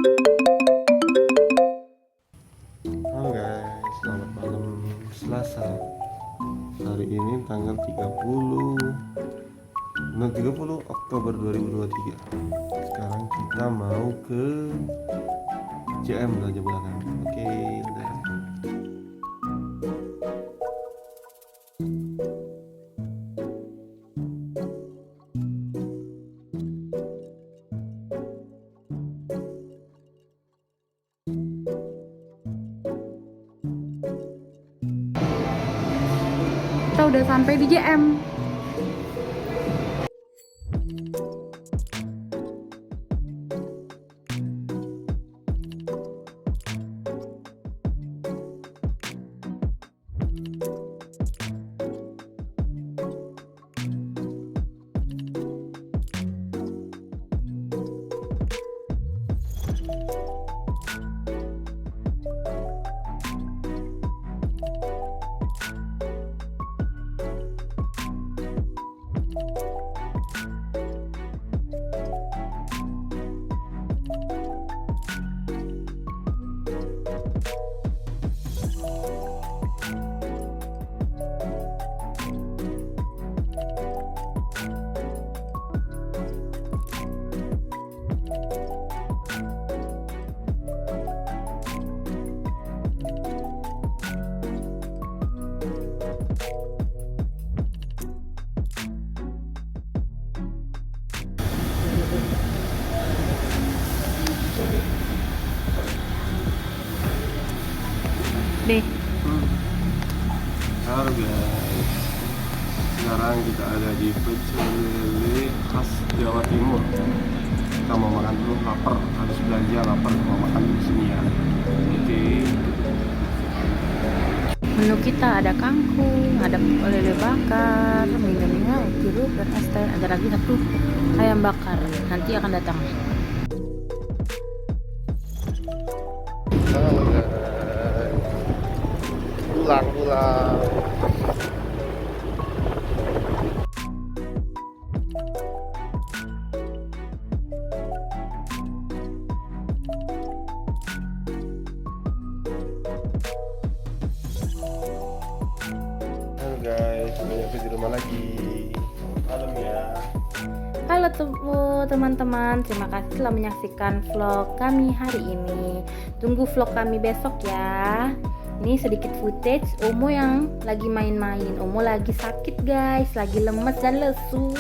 Halo guys, selamat malam Selasa. Hari ini tanggal 30 Oktober 2023. Sekarang kita mau ke JM belanja bulanan. Oke, udah. Kita udah sampai di JM. Deh. Halo guys, sekarang kita ada di pecel lele khas Jawa Timur. Kita mau makan dulu, lapar, harus belanja, lapar, mau makan di sini ya. Oke. Menu kita ada kangkung, ada lele bakar, mie-mie, jeruk, dan es teh. Ada lagi satu ayam bakar. Nanti akan datang. Halo guys, pulang. Halo guys, udah nyampe di rumah lagi. Malam ya. Halo teman-teman, terima kasih telah menyaksikan vlog kami hari ini. Tunggu vlog kami besok ya. Ini sedikit footage Omo yang lagi main-main. Omo lagi sakit guys, lagi lemes dan lesu.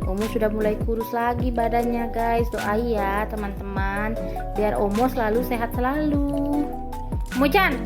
Omo sudah mulai kurus lagi badannya guys. Doain ya teman-teman, biar Omo selalu sehat selalu. Omo-chan.